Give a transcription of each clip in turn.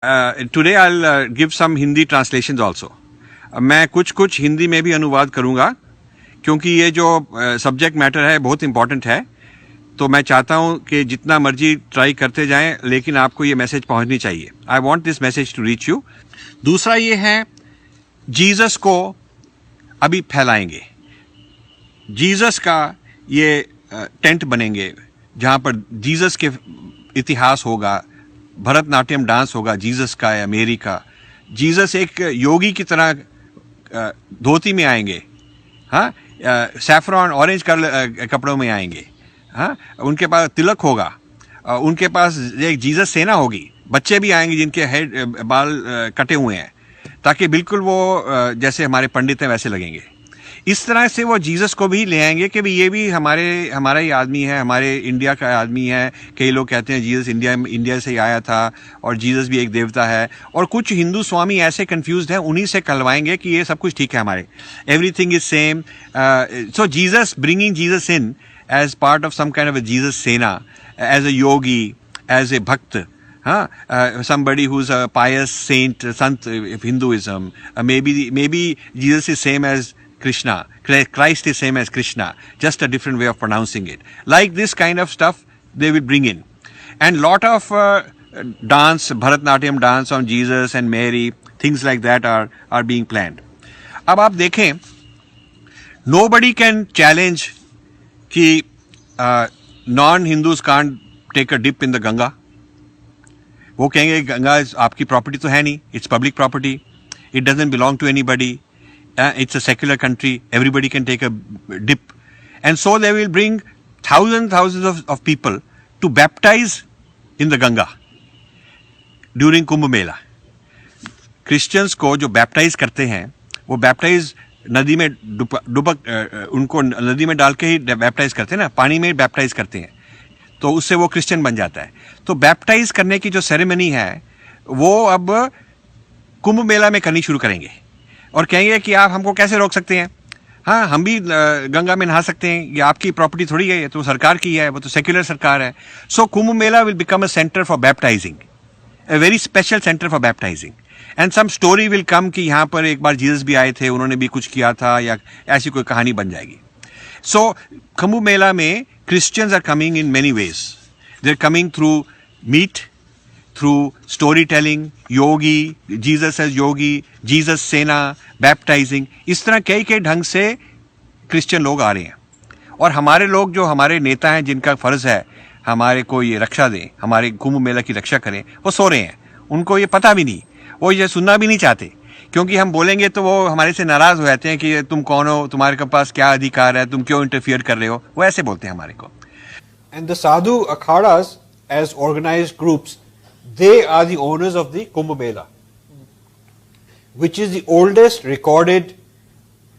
Today I will give some Hindi translations also. मैं कुछ हिंदी में भी अनुवाद करूंगा क्योंकि ये जो सब्जेक्ट मैटर है बहुत इंपॉर्टेंट है. तो मैं चाहता हूं कि जितना मर्जी ट्राई करते जाएं, लेकिन आपको ये मैसेज पहुंचनी चाहिए. I want this message to reach you. दूसरा ये है, जीसस को अभी फैलाएंगे. जीसस का ये टेंट बनेंगे जहां पर जीसस के इतिहास होगा, भरतनाट्यम डांस होगा जीसस का या मेरी का. जीसस एक योगी की तरह धोती में आएंगे, हाँ, सैफरॉन ऑरेंज कपड़ों में आएंगे, हाँ, उनके पास तिलक होगा, उनके पास एक जीसस सेना होगी. बच्चे भी आएंगे जिनके हेड बाल कटे हुए हैं, ताकि बिल्कुल वो जैसे हमारे पंडित हैं वैसे लगेंगे. इस तरह से वो जीसस को भी ले आएंगे कि ये भी हमारा ही आदमी है, हमारे इंडिया का आदमी है. कई लोग कहते हैं जीसस इंडिया से ही आया था और जीसस भी एक देवता है. और कुछ हिंदू स्वामी ऐसे कंफ्यूज्ड हैं, उन्हीं से कहलवाएंगे कि ये सब कुछ ठीक है, हमारे everything is same. So Jesus, bringing Jesus in as part of some kind of a Jesus सेना, as a yogi, as a bhakt, somebody who's a pious saint, sant of Hinduism. Maybe Jesus is same as Krishna. Christ is same as Krishna, just a different way of pronouncing it. Like this kind of stuff they will bring in. And lot of dance, Bharatnatyam dance on Jesus and Mary, things like that are being planned. अब आप देखें, nobody can challenge कि non-Hindus can't take a dip in the Ganga. वो कहेंगे गंगा आपकी property तो है नहीं, it's public property, it doesn't belong to anybody, it's a secular country, everybody can take a dip. And so they will bring thousands of people to baptize in the Ganga during Kumbh Mela. Christians को जो baptise करते हैं, वो baptise नदी में उनको नदी में डाल के ही बैप्टाइज करते हैं ना, पानी में बैप्टाइज करते हैं, तो उससे वो क्रिश्चियन बन जाता है. तो बैप्टाइज करने की जो सेरेमनी है वो अब कुंभ मेला में करनी शुरू करेंगे और कहेंगे कि आप हमको कैसे रोक सकते हैं, हाँ, हम भी गंगा में नहा सकते हैं, ये आपकी प्रॉपर्टी थोड़ी है, ये तो सरकार की है, वो तो सेक्युलर सरकार है. So Kumbh Mela will become a centre for baptising, a very special center for baptizing. And some story will come कि यहाँ पर एक बार जीसस भी आए थे, उन्होंने भी कुछ किया था, या ऐसी कोई कहानी बन जाएगी. So कुंभ मेला में Christians are coming in many ways. They're coming through meat, through storytelling, yogi, Jesus as yogi, Jesus सेना, baptizing. इस तरह कई ढंग से क्रिश्चियन लोग आ रहे हैं. और हमारे लोग जो हमारे नेता हैं, जिनका फर्ज है हमारे को ये रक्षा दें, हमारे कुंभ मेला की रक्षा करें, वो सो रहे हैं. उनको ये पता भी नहीं, वो ये सुनना भी नहीं चाहते, क्योंकि हम बोलेंगे तो वो हमारे से नाराज हो जाते हैं कि तुम कौन हो, तुम्हारे पास क्या अधिकार है, तुम क्यों इंटरफियर कर रहे हो, वो ऐसे बोलते हैं हमारे को. And the Sadhu Akhadas, as organized groups, they are the owners of the Kumbh Mela, which is the oldest recorded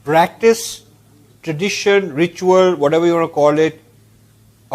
practice, tradition, ritual, whatever you want to call it,